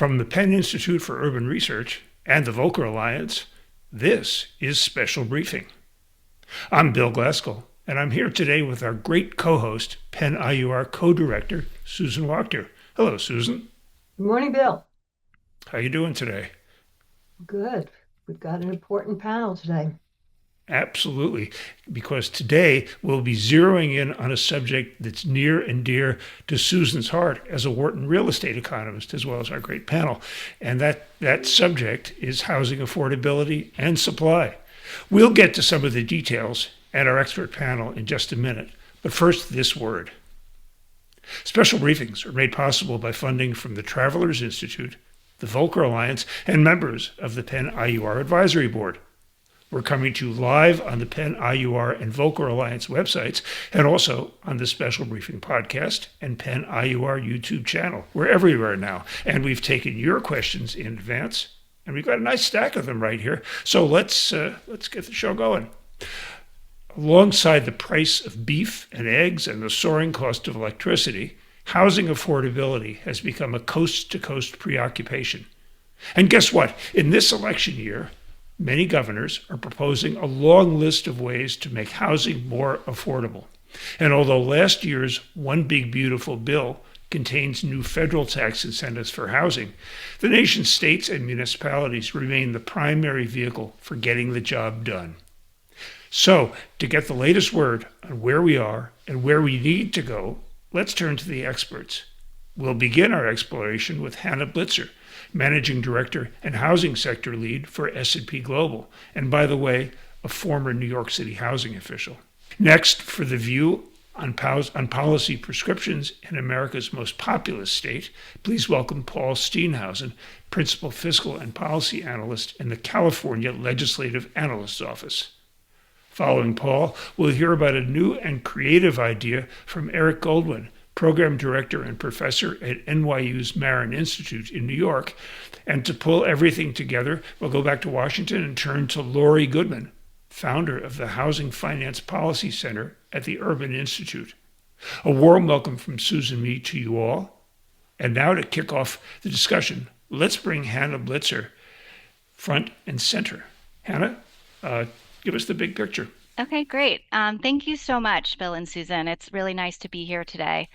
From the Penn Institute for Urban Research and the Volcker Alliance, this is Special Briefing. I'm Bill Glasgall, and I'm here today with our great co-host, Penn IUR co-director, Susan Wachter. Hello, Susan. Good morning, Bill. How you doing today? Good. We've got an important panel today. Absolutely, because today we'll be zeroing in on a subject that's near and dear to Susan's heart as a Wharton real estate economist, as well as our great panel. And that subject is housing affordability and supply. We'll get to some of the details and our expert panel in just a minute. But first, this word. Special briefings are made possible by funding from the Travelers Institute, the Volcker Alliance, and members of the Penn IUR Advisory Board. We're coming to you live on the Penn IUR and Volcker Alliance websites, and also on the Special Briefing podcast and Penn IUR YouTube channel. We're everywhere now, and we've taken your questions in advance, and we've got a nice stack of them right here. So let's get the show going. Alongside the price of beef and eggs and the soaring cost of electricity, housing affordability has become a coast-to-coast preoccupation. And guess what? In this election year, many governors are proposing a long list of ways to make housing more affordable. And although last year's One Big Beautiful Bill contains new federal tax incentives for housing, the nation's states and municipalities remain the primary vehicle for getting the job done. So, to get the latest word on where we are and where we need to go, let's turn to the experts. We'll begin our exploration with Hannah Blitzer, Managing Director and Housing Sector Lead for S&P Global, and by the way, a former New York City housing official. Next, for the view on policy prescriptions in America's most populous state, please welcome Paul Steenhausen, Principal Fiscal and Policy Analyst in the California Legislative Analyst's Office. Following Paul, we'll hear about a new and creative idea from Eric Goldman, Program Director and Professor at NYU's Marron Institute in New York. And to pull everything together, we'll go back to Washington and turn to Laurie Goodman, founder of the Housing Finance Policy Center at the Urban Institute. A warm welcome from Susan and me to you all. And now to kick off the discussion, let's bring Hannah Blitzer front and center. Hannah, give us the big picture. Okay, great. Thank you so much, Bill and Susan. It's really nice to be here today.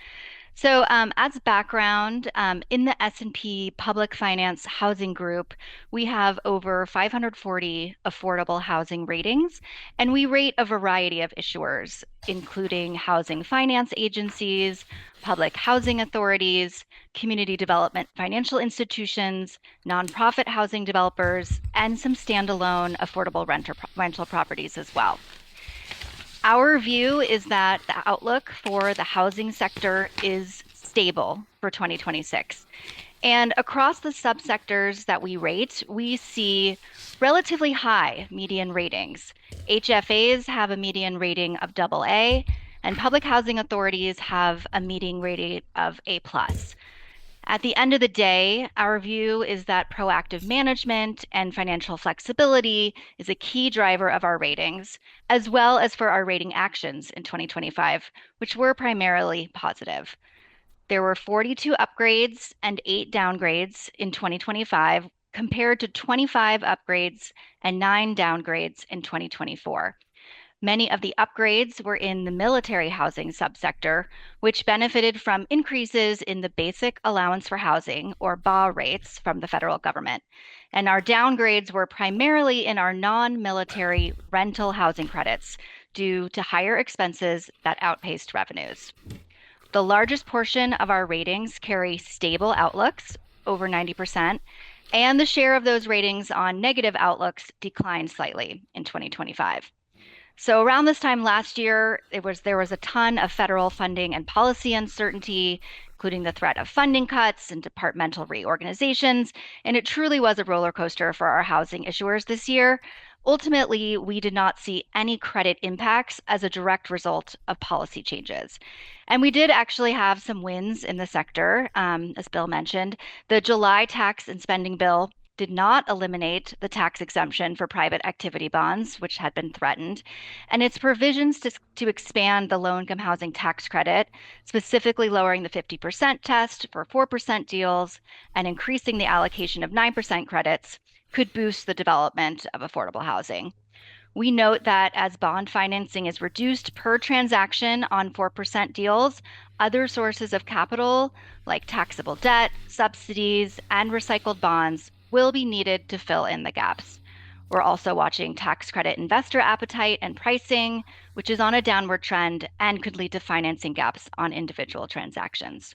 So as background, in the S&P Public Finance Housing Group, we have over 540 affordable housing ratings, and we rate a variety of issuers, including housing finance agencies, public housing authorities, community development financial institutions, nonprofit housing developers, and some standalone affordable rental properties as well. Our view is that the outlook for the housing sector is stable for 2026. And across the subsectors that we rate, we see relatively high median ratings. HFAs have a median rating of AA, and public housing authorities have a median rating of A+. At the end of the day, our view is that proactive management and financial flexibility is a key driver of our ratings, as well as for our rating actions in 2025, which were primarily positive. There were 42 upgrades and 8 downgrades in 2025, compared to 25 upgrades and 9 downgrades in 2024. Many of the upgrades were in the military housing subsector, which benefited from increases in the Basic Allowance for Housing, or BAH rates, from the federal government. And our downgrades were primarily in our non-military rental housing credits due to higher expenses that outpaced revenues. The largest portion of our ratings carry stable outlooks, over 90%, and the share of those ratings on negative outlooks declined slightly in 2025. So around this time last year, there was a ton of federal funding and policy uncertainty, including the threat of funding cuts and departmental reorganizations, and it truly was a roller coaster for our housing issuers this year. Ultimately, we did not see any credit impacts as a direct result of policy changes. And we did actually have some wins in the sector, as Bill mentioned. The July tax and spending bill did not eliminate the tax exemption for private activity bonds, which had been threatened, and its provisions to expand the low-income housing tax credit, specifically lowering the 50% test for 4% deals and increasing the allocation of 9% credits, could boost the development of affordable housing. We note that as bond financing is reduced per transaction on 4% deals, other sources of capital, like taxable debt, subsidies, and recycled bonds, will be needed to fill in the gaps. We're also watching tax credit investor appetite and pricing, which is on a downward trend and could lead to financing gaps on individual transactions.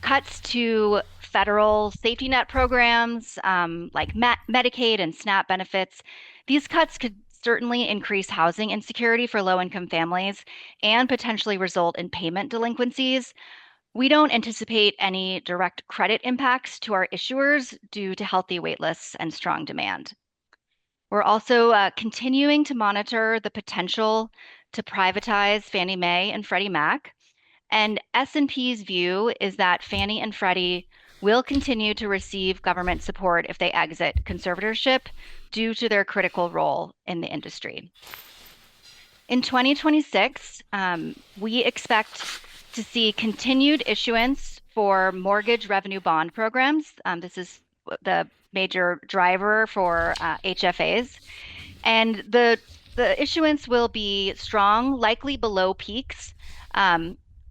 Cuts to federal safety net programs like Medicaid and SNAP benefits, these cuts could certainly increase housing insecurity for low-income families and potentially result in payment delinquencies. We don't anticipate any direct credit impacts to our issuers due to healthy waitlists and strong demand. We're also continuing to monitor the potential to privatize Fannie Mae and Freddie Mac. And S&P's view is that Fannie and Freddie will continue to receive government support if they exit conservatorship due to their critical role in the industry. In 2026, we expect to see continued issuance for mortgage revenue bond programs. This is the major driver for HFAs. And the issuance will be strong, likely below peaks,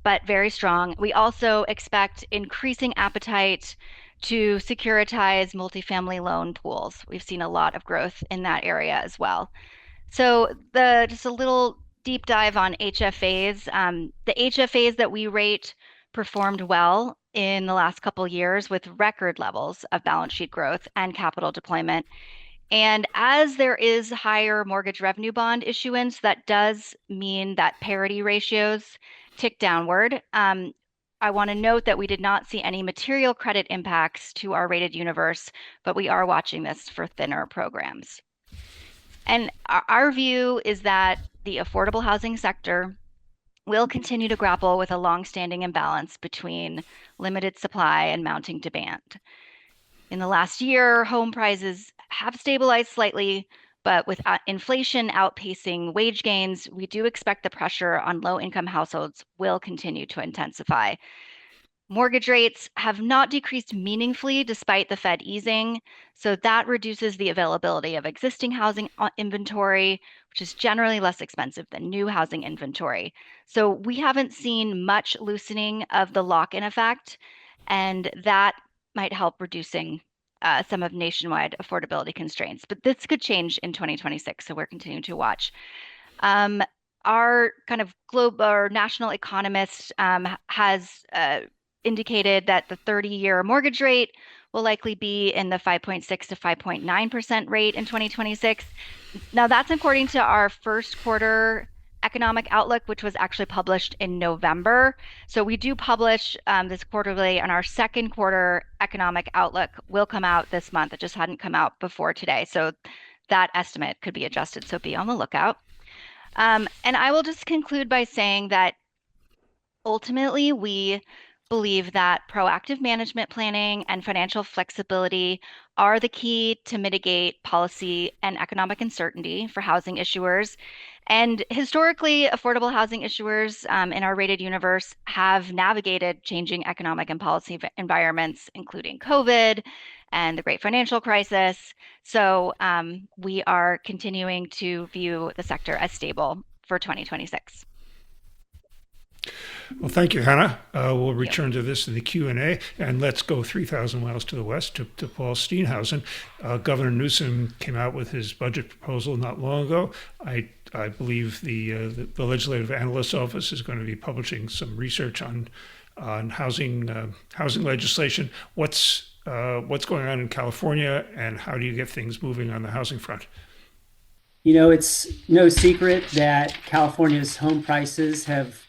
but very strong. We also expect increasing appetite to securitize multifamily loan pools. We've seen a lot of growth in that area as well. So just a little deep dive on HFAs. The HFAs that we rate performed well in the last couple of years with record levels of balance sheet growth and capital deployment. And as there is higher mortgage revenue bond issuance, that does mean that parity ratios tick downward. I want to note that we did not see any material credit impacts to our rated universe, but we are watching this for thinner programs. And our view is that the affordable housing sector will continue to grapple with a longstanding imbalance between limited supply and mounting demand. In the last year, home prices have stabilized slightly, but with inflation outpacing wage gains, we do expect the pressure on low-income households will continue to intensify. Mortgage rates have not decreased meaningfully despite the Fed easing, so that reduces the availability of existing housing inventory, which is generally less expensive than new housing inventory. So we haven't seen much loosening of the lock-in effect, and that might help reducing some of nationwide affordability constraints. But this could change in 2026, so we're continuing to watch. Our kind of global or national economist has indicated that the 30-year mortgage rate will likely be in the 5.6 to 5.9% rate in 2026. Now, that's according to our first quarter economic outlook, which was actually published in November. So we do publish this quarterly, and our second quarter economic outlook will come out this month. It just hadn't come out before today. So that estimate could be adjusted. So be on the lookout. And I will just conclude by saying that ultimately we believe that proactive management planning and financial flexibility are the key to mitigate policy and economic uncertainty for housing issuers. And historically, affordable housing issuers in our rated universe have navigated changing economic and policy environments, including COVID and the Great Financial Crisis. So we are continuing to view the sector as stable for 2026. Well, thank you, Hannah. We'll return to this in the Q&A, and let's go 3,000 miles to the west to Paul Steenhausen. Governor Newsom came out with his budget proposal not long ago. I believe the Legislative Analyst's office is going to be publishing some research on housing legislation. What's going on in California, and how do you get things moving on the housing front? You know, it's no secret that California's home prices have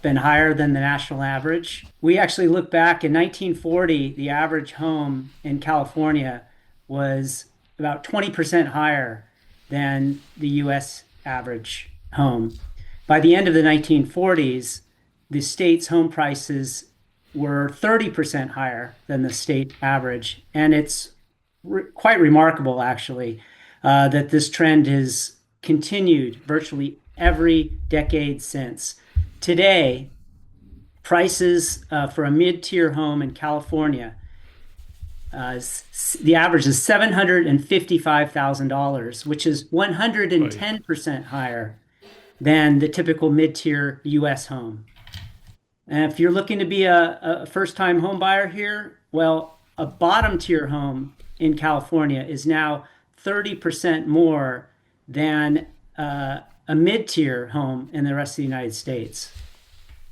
been higher than the national average. We actually look back in 1940, the average home in California was about 20% higher than the US average home. By the end of the 1940s, the state's home prices were 30% higher than the state average. And it's quite remarkable, actually, that this trend has continued virtually every decade since. Today, prices for a mid-tier home in California, the average is $755,000, which is 110% higher than the typical mid-tier U.S. home. And if you're looking to be a first-time home buyer here, well, a bottom-tier home in California is now 30% more than a mid-tier home in the rest of the United States.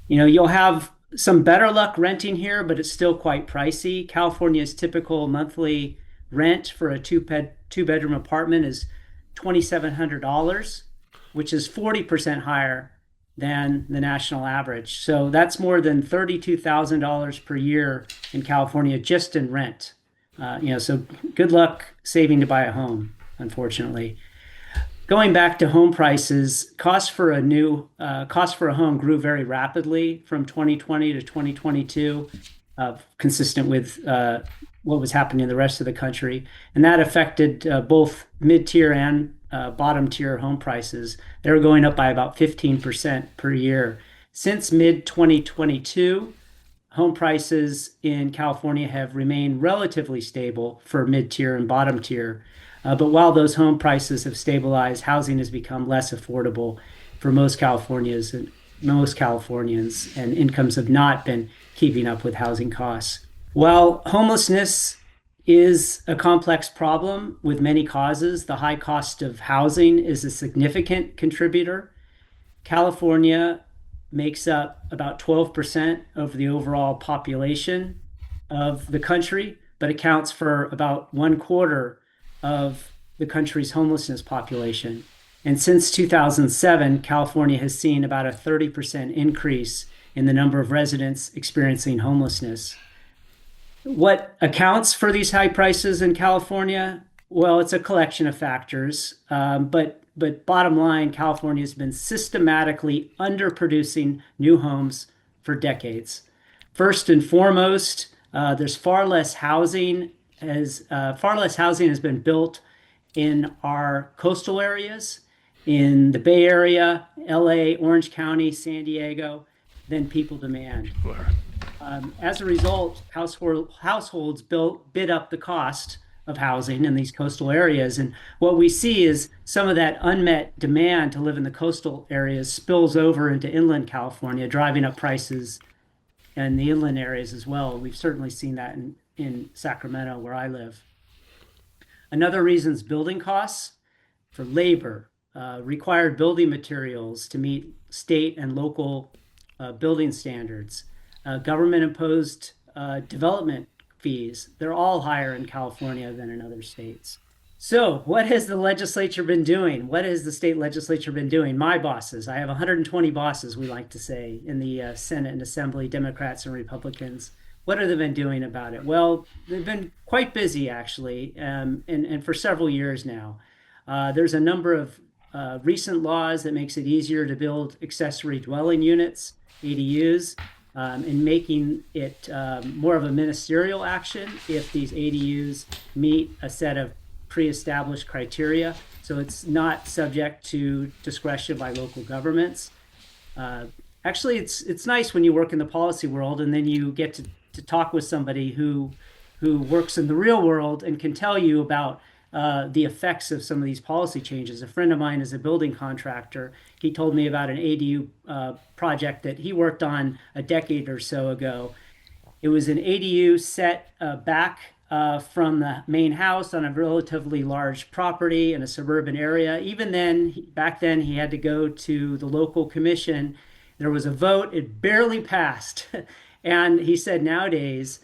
You'll have some better luck renting here, but it's still quite pricey. California's typical monthly rent for a two-bedroom apartment is $2,700, which is 40% higher than the national average. So that's more than $32,000 per year in California just in rent. So good luck saving to buy a home, unfortunately. Going back to home prices, cost for a home grew very rapidly from 2020 to 2022, consistent with what was happening in the rest of the country. And that affected both mid-tier and bottom-tier home prices. They were going up by about 15% per year. Since mid-2022, home prices in California have remained relatively stable for mid-tier and bottom-tier. But while those home prices have stabilized, housing has become less affordable for most Californians, and incomes have not been keeping up with housing costs. While homelessness is a complex problem with many causes, the high cost of housing is a significant contributor. California makes up about 12% of the overall population of the country, but accounts for about 1/4 of the country's homelessness population. And since 2007, California has seen about a 30% increase in the number of residents experiencing homelessness. What accounts for these high prices in California? Well, it's a collection of factors, but bottom line, California has been systematically underproducing new homes for decades. First and foremost, there's far less housing has been built in our coastal areas, in the Bay Area, LA, Orange County, San Diego, than people demand. As a result, households bid up the cost of housing in these coastal areas. And what we see is some of that unmet demand to live in the coastal areas spills over into inland California, driving up prices in the inland areas as well. We've certainly seen that in Sacramento, where I live. Another reason is building costs for labor, required building materials to meet state and local building standards, government-imposed development fees. They're all higher in California than in other states. So what has the legislature been doing? What has the state legislature been doing? My bosses, I have 120 bosses, we like to say, in the Senate and Assembly, Democrats and Republicans. What have they been doing about it? Well, they've been quite busy, actually, and for several years now. There's a number of recent laws that makes it easier to build accessory dwelling units, ADUs, and making it more of a ministerial action if these ADUs meet a set of pre-established criteria. So it's not subject to discretion by local governments. Actually, it's nice when you work in the policy world and then you get to talk with somebody who works in the real world and can tell you about the effects of some of these policy changes. A friend of mine is a building contractor. He told me about an ADU project that he worked on a decade or so ago. It was an ADU set back from the main house on a relatively large property in a suburban area. Even then, back then, he had to go to the local commission. There was a vote. It barely passed. And he said nowadays,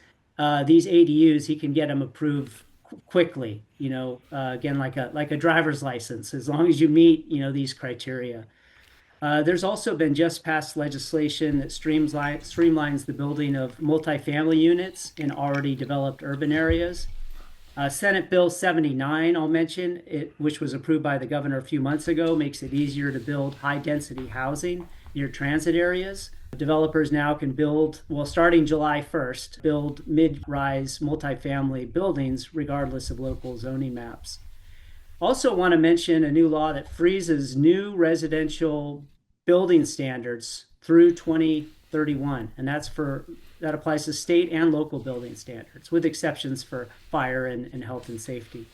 these ADUs, he can get them approved quickly, again, like a driver's license, as long as you meet, these criteria. There's also been just passed legislation that streamlines the building of multifamily units in already developed urban areas. Senate Bill 79, I'll mention, which was approved by the governor a few months ago, makes it easier to build high-density housing near transit areas. Developers now can build, well, starting July 1st, build mid-rise multifamily buildings regardless of local zoning maps. Also want to mention a new law that freezes new residential building standards through 2031, and that applies to state and local building standards, with exceptions for fire and health and safety.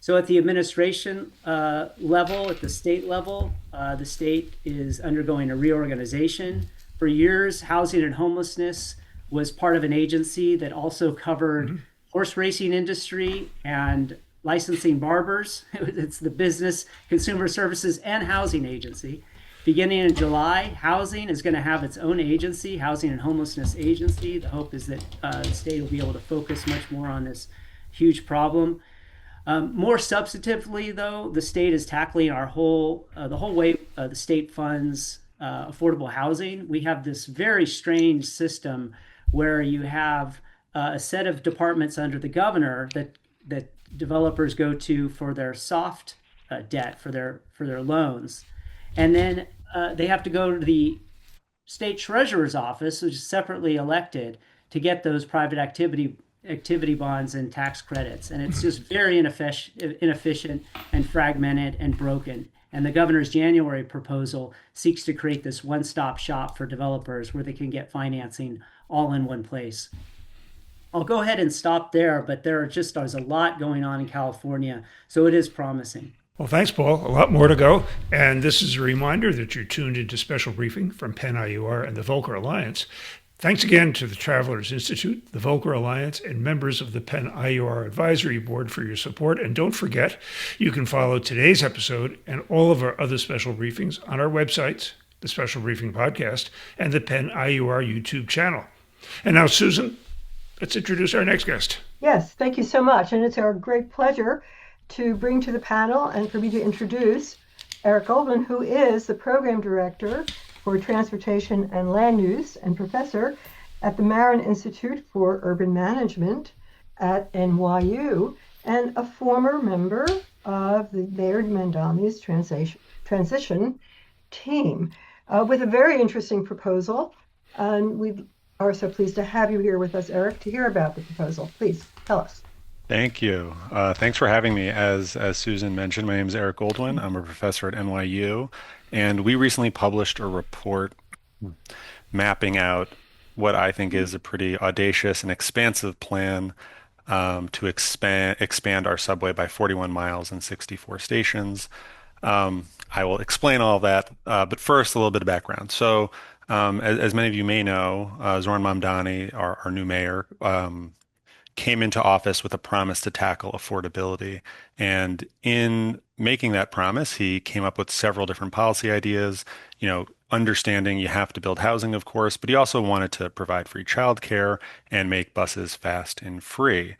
So at the administration level, at the state level, the state is undergoing a reorganization. For years, housing and homelessness was part of an agency that also covered horse racing industry and licensing barbers. It's the Business Consumer Services and Housing Agency. Beginning in July, housing is going to have its own agency, Housing and Homelessness Agency. The hope is that the state will be able to focus much more on this huge problem. More substantively, though, the state is tackling the whole way the state funds affordable housing. We have this very strange system where you have a set of departments under the governor that developers go to for their soft debt, for their loans. And then they have to go to the state treasurer's office, which is separately elected, to get those private activity bonds and tax credits. And it's just very inefficient and fragmented and broken. And the governor's January proposal seeks to create this one-stop shop for developers where they can get financing all in one place. I'll go ahead and stop there, but there's a lot going on in California, so it is promising. Well, thanks, Paul. A lot more to go. And this is a reminder that you're tuned into special briefing from Penn IUR and the Volcker Alliance. Thanks again to the Travelers Institute, the Volcker Alliance, and members of the Penn IUR Advisory Board for your support. And don't forget, you can follow today's episode and all of our other special briefings on our websites, the Special Briefing Podcast, and the Penn IUR YouTube channel. And now, Susan, let's introduce our next guest. Yes, thank you so much. And it's our great pleasure to bring to the panel and for me to introduce Eric Goldman, who is the Program Director for Transportation and Land Use and Professor at the Marron Institute for Urban Management at NYU and a former member of the Mayor Mamdani's transition team with a very interesting proposal. And we are so pleased to have you here with us, Eric, to hear about the proposal. Please tell us. Thank you. Thanks for having me. As Susan mentioned, my name is Eric Goldwyn. I'm a professor at NYU, and we recently published a report mapping out what I think is a pretty audacious and expansive plan to expand our subway by 41 miles and 64 stations. I will explain all that, but first, a little bit of background. So, as many of you may know, Zoran Mamdani, our new mayor, came into office with a promise to tackle affordability. And in making that promise, he came up with several different policy ideas, understanding you have to build housing, of course, but he also wanted to provide free childcare and make buses fast and free,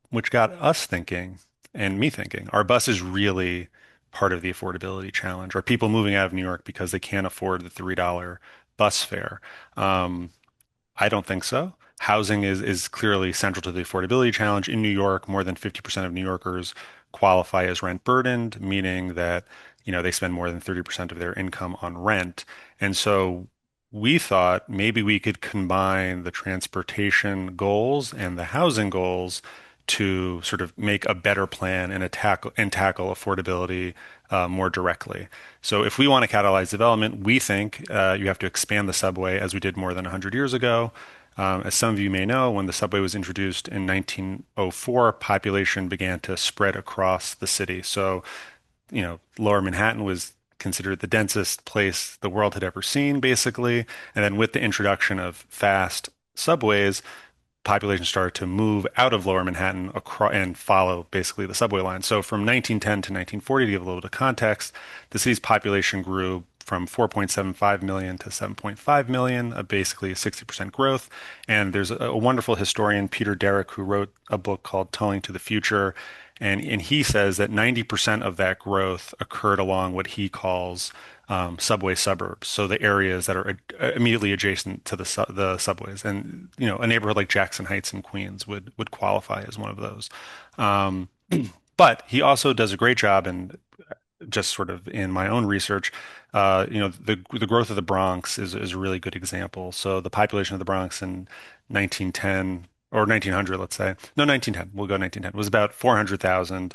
which got us thinking, and me thinking, are buses really part of the affordability challenge? Are people moving out of New York because they can't afford the $3 bus fare? I don't think so. Housing is clearly central to the affordability challenge. In New York, more than 50% of New Yorkers qualify as rent burdened, meaning that they spend more than 30% of their income on rent. And so we thought maybe we could combine the transportation goals and the housing goals to sort of make a better plan and tackle affordability more directly. So if we want to catalyze development, we think you have to expand the subway as we did more than 100 years ago. As some of you may know, when the subway was introduced in 1904, population began to spread across the city. So, Lower Manhattan was considered the densest place the world had ever seen, basically. And then with the introduction of fast subways, population started to move out of Lower Manhattan and follow basically the subway line. So from 1910 to 1940, to give a little bit of context, the city's population grew from 4.75 million to 7.5 million, basically a 60% growth. And there's a wonderful historian, Peter Derrick, who wrote a book called Tolling to the Future. And he says that 90% of that growth occurred along what he calls subway suburbs. So the areas that are immediately adjacent to the subways. And, a neighborhood like Jackson Heights in Queens would qualify as one of those. But he also does a great job, and just sort of in my own research, the growth of the Bronx is a really good example. So the population of the Bronx in 1910 or 1900, let's say, no, 1910, we'll go 1910, was about 400,000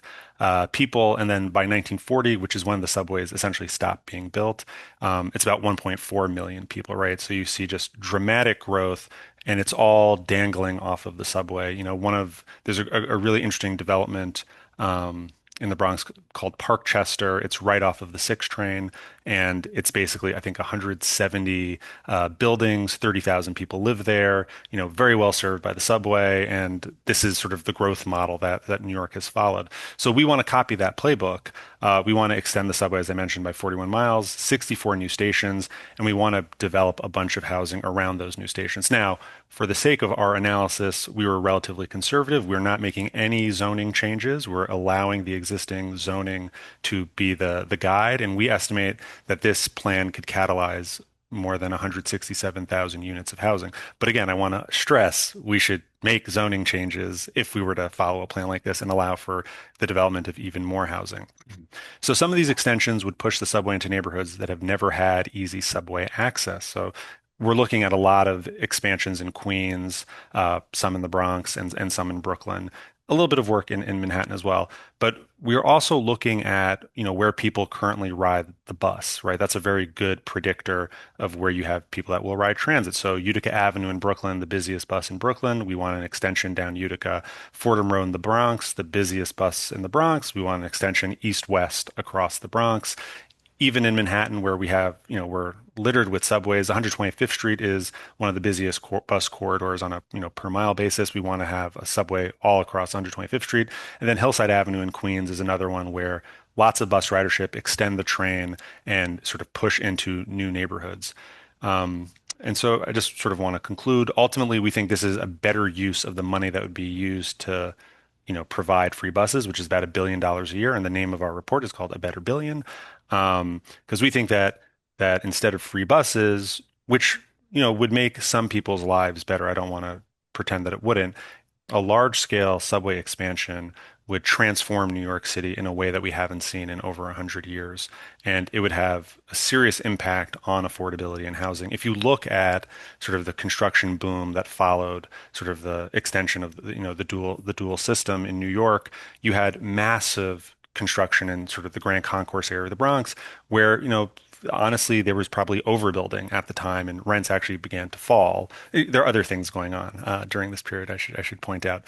people. And then by 1940, which is when the subways essentially stopped being built, it's about 1.4 million people, right? So you see just dramatic growth. And it's all dangling off of the subway. There's a really interesting development in the Bronx called Parkchester. It's right off of the 6 train, and it's basically, I think, 170 buildings, 30,000 people live there, very well served by the subway, and this is sort of the growth model that New York has followed. So we want to copy that playbook. We want to extend the subway, as I mentioned, by 41 miles, 64 new stations, and we want to develop a bunch of housing around those new stations. Now, for the sake of our analysis, we were relatively conservative. We're not making any zoning changes. We're allowing the existing zoning to be the guide, and we estimate that this plan could catalyze more than 167,000 units of housing. But again, I want to stress we should make zoning changes if we were to follow a plan like this and allow for the development of even more housing. So some of these extensions would push the subway into neighborhoods that have never had easy subway access. So we're looking at a lot of expansions in Queens, some in the Bronx, and some in Brooklyn. A little bit of work in Manhattan as well. But we're also looking at, where people currently ride the bus, right? That's a very good predictor of where you have people that will ride transit. So Utica Avenue in Brooklyn, the busiest bus in Brooklyn. We want an extension down Utica. Fordham Road in the Bronx, the busiest bus in the Bronx. We want an extension east-west across the Bronx. Even in Manhattan, where we're littered with subways, 125th Street is one of the busiest bus corridors on a, per mile basis. We want to have a subway all across 125th Street. And then Hillside Avenue in Queens is another one where lots of bus ridership extend the train and sort of push into new neighborhoods. And so I just sort of want to conclude. Ultimately, we think this is a better use of the money that would be used to provide free buses, which is about $1 billion a year. And the name of our report is called A Better Billion. Because we think that instead of free buses, which would make some people's lives better, I don't want to pretend that it wouldn't. A large scale subway expansion would transform New York City in a way that we haven't seen in over 100 years, and it would have a serious impact on affordability and housing. If you look at sort of the construction boom that followed sort of the extension of the dual system in New York, you had massive construction in sort of the Grand Concourse area of the Bronx, where, honestly, there was probably overbuilding at the time and rents actually began to fall. There are other things going on during this period, I should point out.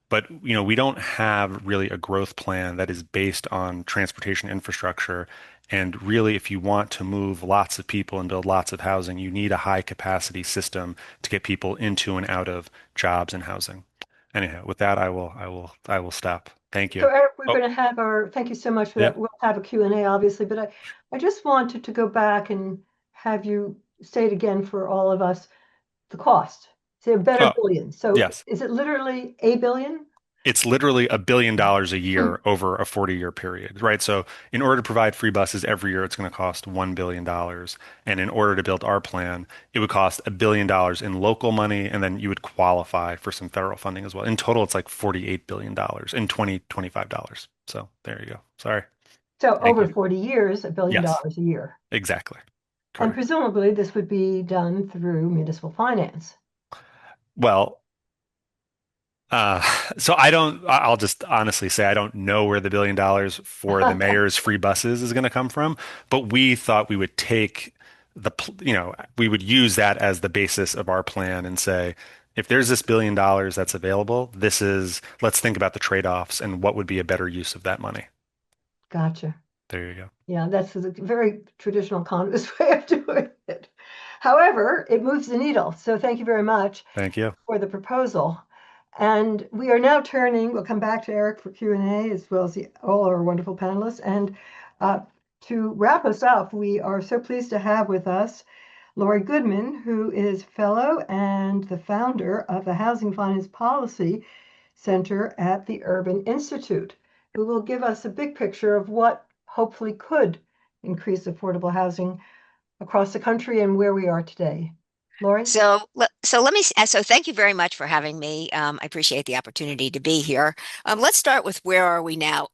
But we don't have really a growth plan that is based on transportation infrastructure. And really, if you want to move lots of people and build lots of housing, you need a high capacity system to get people into and out of jobs and housing. Anyhow, with that, I will stop. Thank you. So Eric, we're Oh, going to have thank you so much for yeah. that. We'll have a Q&A, obviously, but I just wanted to go back and have you state again for all of us the cost. Say a better Oh, billion. So yes. is it literally a billion? It's literally $1 billion a year over a 40-year period, right? So in order to provide free buses every year, it's going to cost $1 billion. And in order to build our plan, it would cost $1 billion in local money, and then you would qualify for some federal funding as well. In total, it's like $48 billion in 2025 dollars. So there you go. Sorry. So Thank over you. 40 years, $1 billion Yes, a year. exactly. And Correct. presumably this would be done through municipal finance. Well, Uh, so I'll just honestly say I don't know where the $1 billion for the mayor's free buses is going to come from, but we thought we would take we would use that as the basis of our plan and say, if there's this $1 billion that's available, let's think about the trade-offs and what would be a better use of that money. Gotcha. There you go. Yeah, that's a very traditional economist way of doing it. However, it moves the needle. So thank you very much Thank you. for the proposal. And we are now we'll come back to Eric for Q&A as well as all our wonderful panelists. And to wrap us up, we are so pleased to have with us Laurie Goodman, who is fellow and the founder of the Housing Finance Policy Center at the Urban Institute, who will give us a big picture of what hopefully could increase affordable housing across the country and where we are today. Laurie? So thank you very much for having me. I appreciate the opportunity to be here. Let's start with where are we now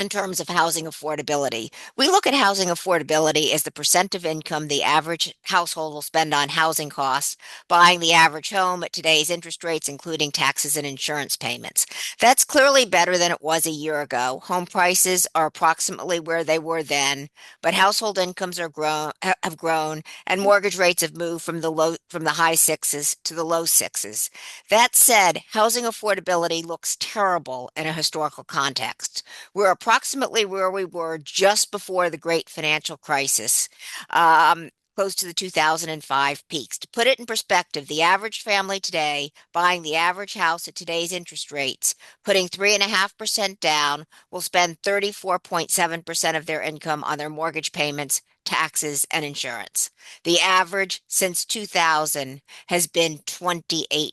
in terms of housing affordability. We look at housing affordability as the percent of income the average household will spend on housing costs, buying the average home at today's interest rates, including taxes and insurance payments. That's clearly better than it was a year ago. Home prices are approximately where they were then, but household incomes have grown, and mortgage rates have moved from the high sixes to the low sixes. That said, housing affordability looks terrible in a historical context. We're approximately where we were just before the great financial crisis, close to the 2005 peaks. To put it in perspective, the average family today buying the average house at today's interest rates, putting 3.5% down, will spend 34.7% of their income on their mortgage payments, taxes, and insurance. The average since 2000 has been 28%.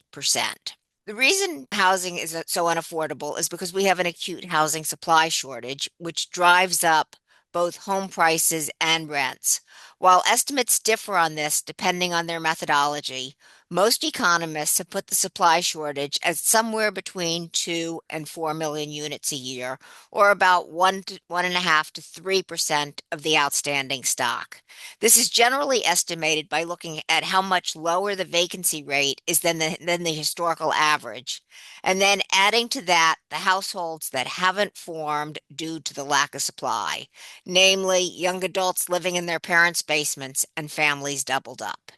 The reason housing is so unaffordable is because we have an acute housing supply shortage, which drives up both home prices and rents. While estimates differ on this depending on their methodology, most economists have put the supply shortage as somewhere between 2 and 4 million units a year, or about 1 to 1.5 to 3% of the outstanding stock. This is generally estimated by looking at how much lower the vacancy rate is than the historical average, and then adding to that the households that haven't formed due to the lack of supply, namely young adults living in their parents' basements and families doubled up.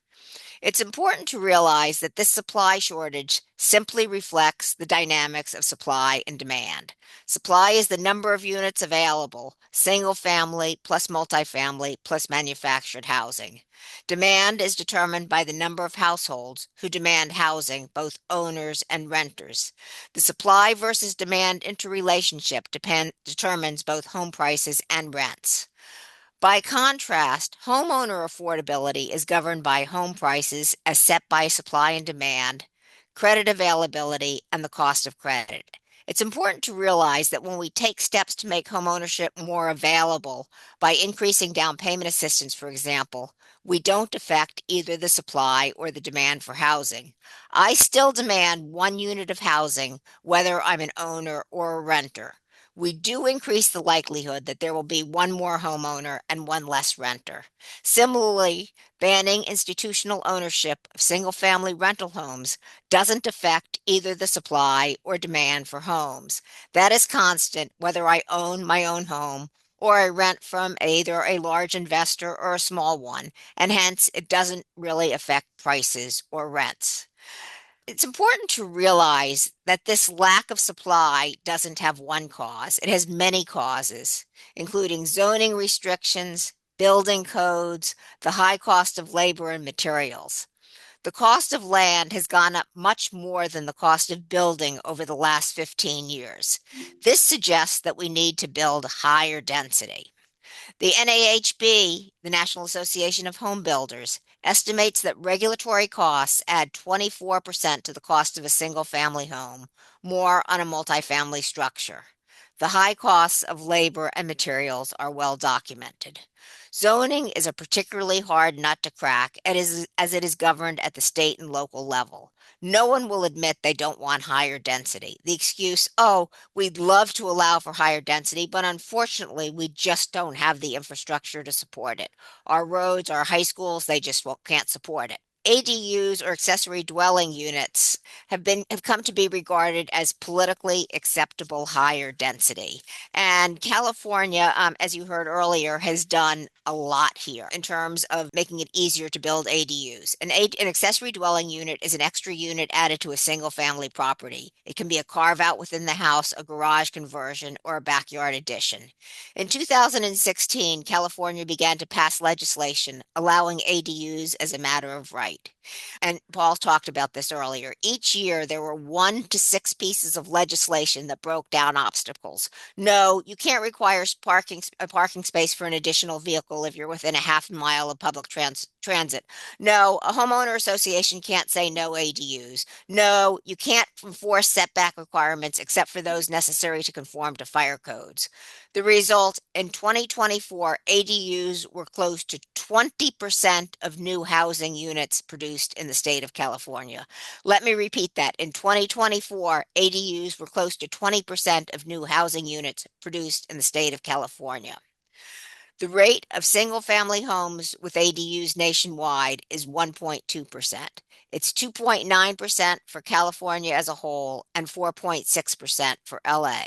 It's important to realize that this supply shortage simply reflects the dynamics of supply and demand. Supply is the number of units available, single family plus multifamily plus manufactured housing. Demand is determined by the number of households who demand housing, both owners and renters. The supply versus demand interrelationship determines both home prices and rents. By contrast, homeowner affordability is governed by home prices as set by supply and demand, credit availability, and the cost of credit. It's important to realize that when we take steps to make homeownership more available by increasing down payment assistance, for example, we don't affect either the supply or the demand for housing. I still demand 1 unit of housing, whether I'm an owner or a renter. We do increase the likelihood that there will be one more homeowner and one less renter. Similarly, banning institutional ownership of single-family rental homes doesn't affect either the supply or demand for homes. That is constant whether I own my own home or I rent from either a large investor or a small one, and hence it doesn't really affect prices or rents. It's important to realize that this lack of supply doesn't have one cause. It has many causes, including zoning restrictions, building codes, the high cost of labor and materials. The cost of land has gone up much more than the cost of building over the last 15 years. This suggests that we need to build higher density. The NAHB, the National Association of Home Builders, estimates that regulatory costs add 24% to the cost of a single-family home, more on a multifamily structure. The high costs of labor and materials are well documented. Zoning is a particularly hard nut to crack as it is governed at the state and local level. No one will admit they don't want higher density. The excuse, oh, we'd love to allow for higher density, but unfortunately, we just don't have the infrastructure to support it. Our roads, our high schools, they just can't support it. ADUs or accessory dwelling units have come to be regarded as politically acceptable higher density. And California, as you heard earlier, has done a lot here in terms of making it easier to build ADUs. An accessory dwelling unit is an extra unit added to a single family property. It can be a carve out within the house, a garage conversion, or a backyard addition. In 2016, California began to pass legislation allowing ADUs as a matter of right. And Paul talked about this earlier. Each year, there were 1 to 6 pieces of legislation that broke down obstacles. No, you can't require a parking space for an additional vehicle if you're within a half mile of public transit. No, a homeowner association can't say no ADUs. No, you can't enforce setback requirements except for those necessary to conform to fire codes. The result, in 2024, ADUs were close to 20% of new housing units produced in the state of California. Let me repeat that. In 2024, ADUs were close to 20% of new housing units produced in the state of California. The rate of single-family homes with ADUs nationwide is 1.2%. It's 2.9% for California as a whole and 4.6% for LA.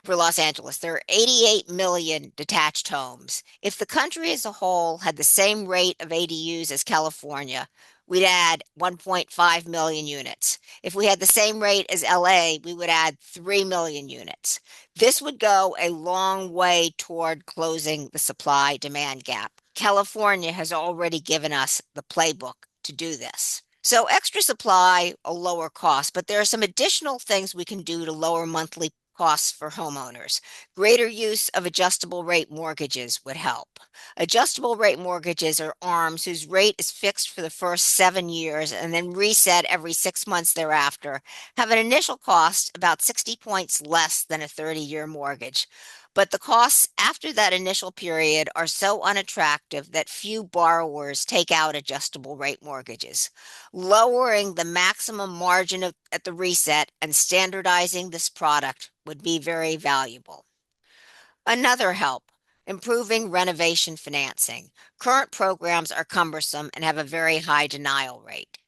For Los Angeles, there are 88 million detached homes. If the country as a whole had the same rate of ADUs as California, we'd add 1.5 million units. If we had the same rate as LA, we would add 3 million units. This would go a long way toward closing the supply-demand gap. California has already given us the playbook to do this. So extra supply, a lower cost, but there are some additional things we can do to lower monthly costs for homeowners. Greater use of adjustable rate mortgages would help. Adjustable rate mortgages are ARMs whose rate is fixed for the first 7 years and then reset every 6 months thereafter, have an initial cost about 60 points less than a 30-year mortgage. But the costs after that initial period are so unattractive that few borrowers take out adjustable rate mortgages. Lowering the maximum margin at the reset and standardizing this product would be very valuable. Another help, improving renovation financing. Current programs are cumbersome and have a very high denial rate.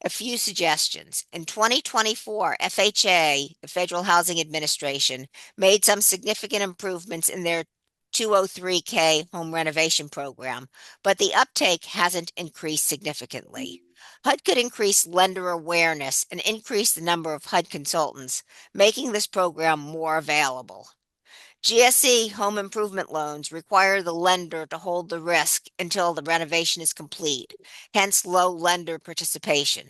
A few suggestions. In 2024, FHA, the Federal Housing Administration, made some significant improvements in their 203K home renovation program, but the uptake hasn't increased significantly. HUD could increase lender awareness and increase the number of HUD consultants, making this program more available. GSE home improvement loans require the lender to hold the risk until the renovation is complete, hence low lender participation.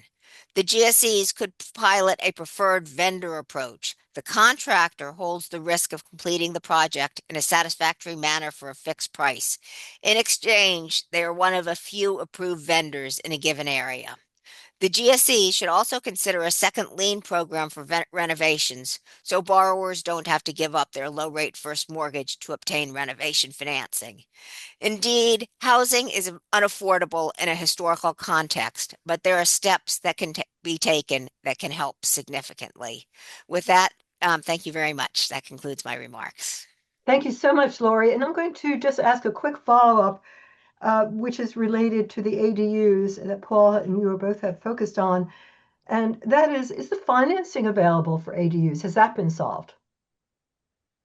The GSEs could pilot a preferred vendor approach. The contractor holds the risk of completing the project in a satisfactory manner for a fixed price. In exchange, they are one of a few approved vendors in a given area. The GSE should also consider a second lien program for renovations, so borrowers don't have to give up their low-rate first mortgage to obtain renovation financing. Indeed, housing is unaffordable in a historical context, but there are steps that can be taken that can help significantly. With that, thank you very much. That concludes my remarks. Thank you so much, Laurie. And I'm going to just ask a quick follow-up, which is related to the ADUs that Paul and you both have focused on. And that is the financing available for ADUs? Has that been solved?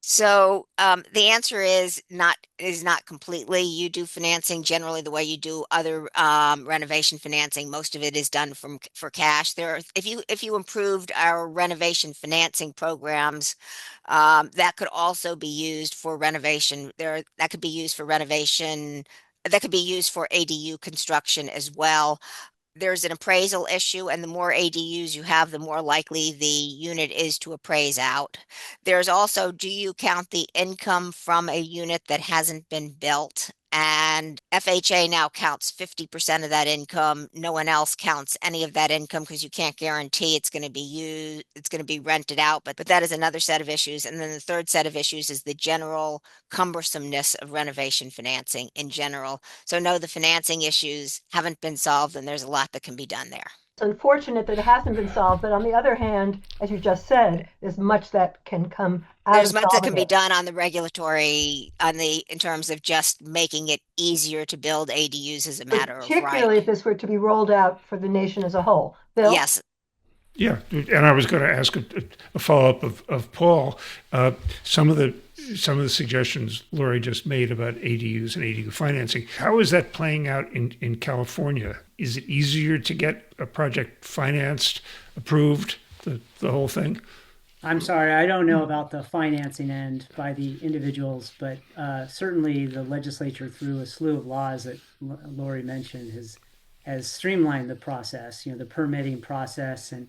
So the answer is not completely. You do financing generally the way you do other renovation financing. Most of it is done for cash. If you improved our renovation financing programs, that could also be used for renovation. That could be used for renovation. That could be used for ADU construction as well. There's an appraisal issue, and the more ADUs you have, the more likely the unit is to appraise out. There's also, do you count the income from a unit that hasn't been built? And FHA now counts 50% of that income. No one else counts any of that income because you can't guarantee it's going to be used, it's going to be rented out. But that is another set of issues. And then the third set of issues is the general cumbersomeness of renovation financing in general. So no, the financing issues haven't been solved, and there's a lot that can be done there. It's unfortunate that it hasn't been solved, but on the other hand, as you just said, there's much that can come out There's of much that can be it. done on the regulatory, in terms of just making it easier to build ADUs as a matter of right. Particularly if this were to be rolled out for the nation as a whole. Bill? Yes. Yeah, and I was going to ask a follow-up of Paul. Some of the suggestions Laurie just made about ADUs and ADU financing, how is that playing out in California? Is it easier to get a project financed, approved, the whole thing? I'm sorry, I don't know about the financing end by the individuals, but certainly the legislature, through a slew of laws that Laurie mentioned, has streamlined the process. The permitting process, and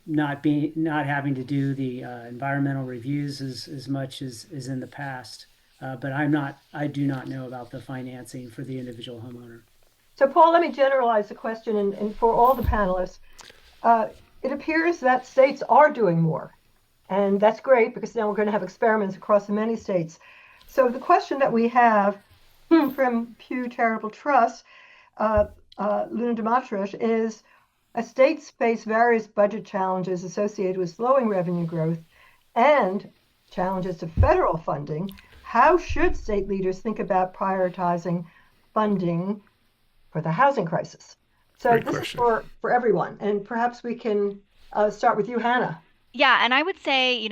not having to do the environmental reviews as much as in the past. But I do not know about the financing for the individual homeowner. So Paul, let me generalize the question, and for all the panelists, it appears that states are doing more. And that's great because now we're going to have experiments across many states. So the question that we have from Pew Charitable Trust, Luna Demetrius, is states face various budget challenges associated with slowing revenue growth and challenges to federal funding. How should state leaders think about prioritizing funding for the housing crisis? So Great this question. is for everyone, and perhaps we can start with you, Hannah. Yeah, and I would say,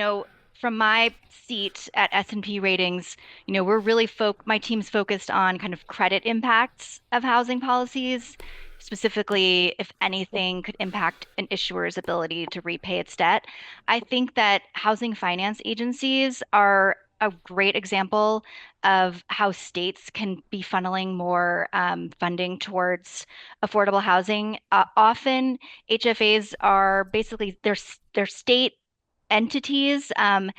from my seat at S&P Ratings, we're really my team's focused on kind of credit impacts of housing policies, specifically if anything could impact an issuer's ability to repay its debt. I think that housing finance agencies are a great example of how states can be funneling more funding towards affordable housing. Often HFAs are basically they're state entities, and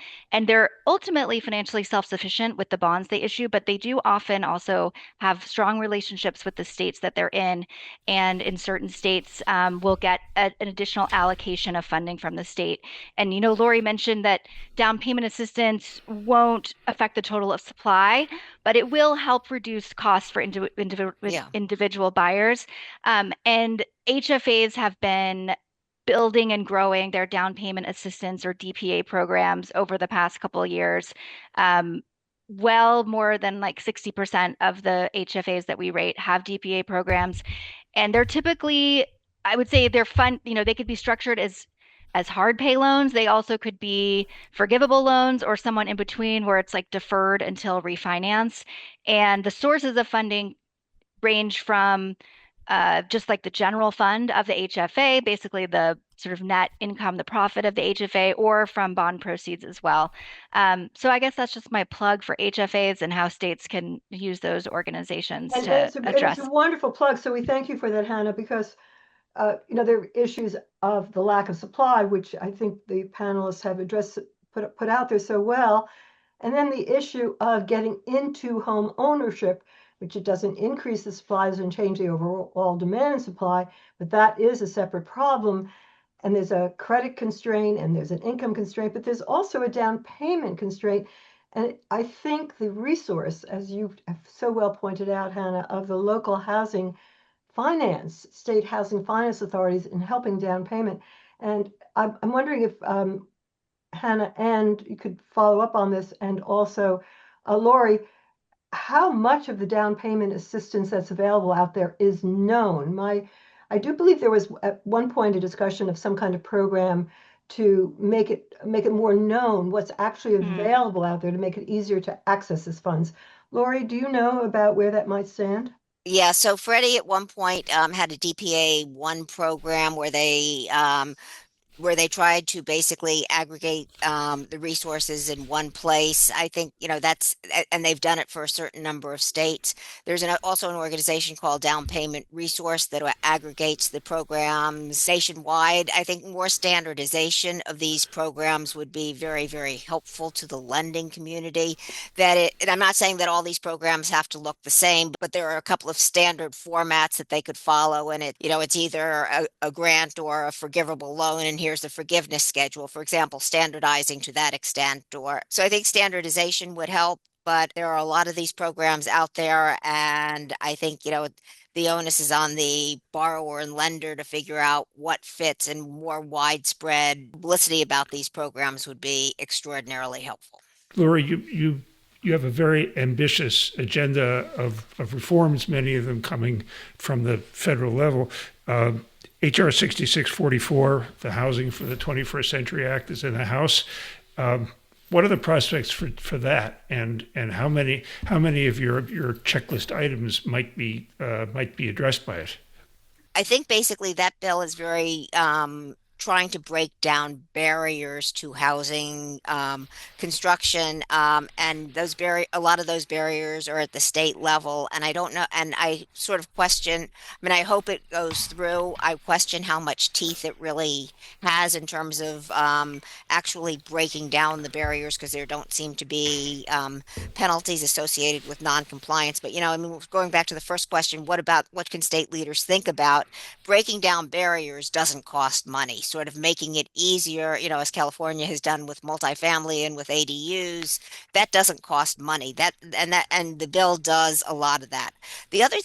they're ultimately financially self-sufficient with the bonds they issue, but they do often also have strong relationships with the states that they're in, and in certain states will get an additional allocation of funding from the state. And Laurie mentioned that down payment assistance won't affect the total of supply, but it will help reduce costs for Yeah. individual buyers. And HFAs have been building and growing their down payment assistance or DPA programs over the past couple of years. Well, more than like 60% of the HFAs that we rate have DPA programs. And they're typically, I would say they're fun, they could be structured as hard pay loans. They also could be forgivable loans or someone in between where it's like deferred until refinance. And the sources of funding range from just like the general fund of the HFA, basically the sort of net income, the profit of the HFA, or from bond proceeds as well. So I guess that's just my plug for HFAs and how states can use those organizations And to it's a address. wonderful plug. So we thank you for that, Hannah, because there are issues of the lack of supply, which I think the panelists have addressed, put out there so well. And then the issue of getting into home ownership, which it doesn't increase the supply, doesn't change the overall demand and supply, but that is a separate problem. And there's a credit constraint and there's an income constraint, but there's also a down payment constraint. And I think the resource, as you have so well pointed out, Hannah, of the local housing finance, state housing finance authorities in helping down payment. And I'm wondering if Hannah, and you could follow up on this, and also Laurie, how much of the down payment assistance that's available out there is known? I do believe there was at one point a discussion of some kind of program to make it more known what's actually available out there to make it easier to access these funds. Laurie, do you know about where that might stand? Yeah, so Freddie at one point had a DPA one program where they tried to basically aggregate the resources in one place. I think, and they've done it for a certain number of states. There's also an organization called Down Payment Resource that aggregates the programs nationwide. I think more standardization of these programs would be very, very helpful to the lending community. And I'm not saying that all these programs have to look the same, but there are a couple of standard formats that they could follow. And it's either a grant or a forgivable loan. And here's the forgiveness schedule, for example, standardizing to that extent. So I think standardization would help, but there are a lot of these programs out there, and I think the onus is on the borrower and lender to figure out what fits, and more widespread publicity about these programs would be extraordinarily helpful. Laurie, you have a very ambitious agenda of reforms, many of them coming from the federal level. HR 6644, the Housing for the 21st Century Act, is in the House. What are the prospects for that, and how many of your checklist items might be addressed by it? I think basically that bill is very trying to break down barriers to housing construction, and a lot of those barriers are at the state level, and I don't know, and I sort of question, I mean, I hope it goes through. I question how much teeth it really has in terms of actually breaking down the barriers, because there don't seem to be penalties associated with non-compliance. But I mean, going back to the first question, what can state leaders think about breaking down barriers? Doesn't cost money. sort of making it easier, as California has done with multifamily and with ADUs. That doesn't cost money. And the bill does a lot of that. The other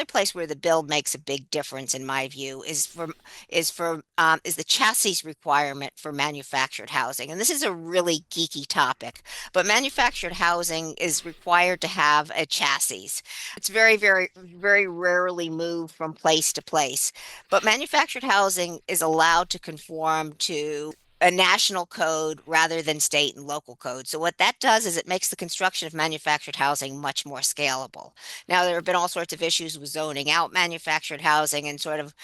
place where the bill makes a big difference, in my view, is the chassis requirement for manufactured housing. And this is a really geeky topic, but manufactured housing is required to have a chassis. It's very, very, very rarely moved from place to place, but manufactured housing is allowed to conform to a national code rather than state and local code. So what that does is it makes the construction of manufactured housing much more scalable. Now, there have been all sorts of issues with zoning out manufactured housing and sort of,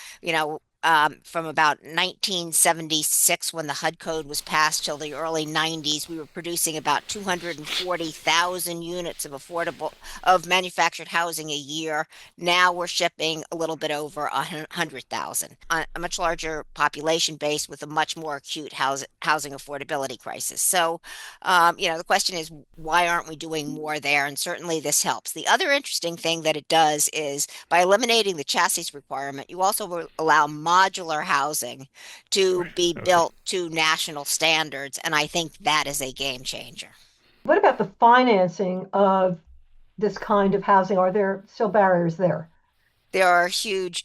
from about 1976, when the HUD code was passed, till the early 90s, we were producing about 240,000 units of manufactured housing a year. Now we're shipping a little bit over 100,000, a much larger population base with a much more acute housing affordability crisis. So, the question is, why aren't we doing more there? And certainly this helps. The other interesting thing that it does is, by eliminating the chassis requirement, you also allow modular housing to be built to national standards. And I think that is a game changer. What about the financing of this kind of housing? Are there still barriers there? There are huge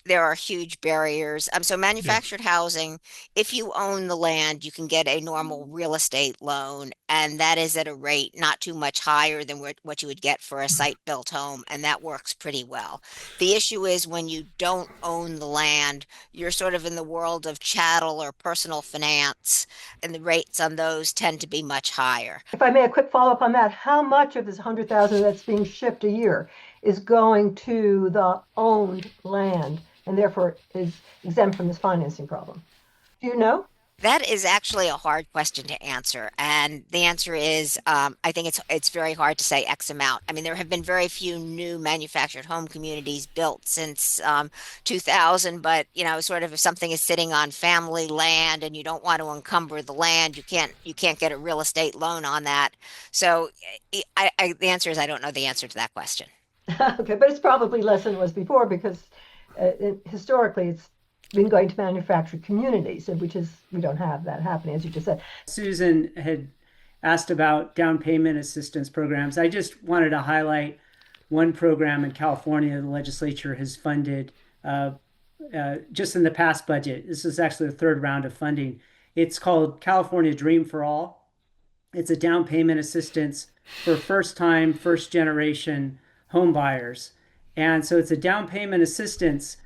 barriers. So manufactured housing, if you own the land, you can get a normal real estate loan, and that is at a rate not too much higher than what you would get for a site-built home, and that works pretty well. The issue is when you don't own the land, you're sort of in the world of chattel or personal finance, and the rates on those tend to be much higher. If I may, a quick follow-up on that, how much of this 100,000 that's being shipped a year is going to the owned land and therefore is exempt from this financing problem? Do you know? That is actually a hard question to answer. And the answer is, I think it's very hard to say X amount. I mean, there have been very few new manufactured home communities built since 2000, but, sort of if something is sitting on family land and you don't want to encumber the land, you can't get a real estate loan on that. So the answer is I don't know the answer to that question. Okay, but it's probably less than it was before because historically it's been going to manufactured communities, which is, we don't have that happening, as you just said. Susan had asked about down payment assistance programs. I just wanted to highlight one program in California the legislature has funded just in the past budget. This is actually the third round of funding. It's called California Dream for All. It's a down payment assistance for first-time, first-generation home buyers. And so it's a down payment assistance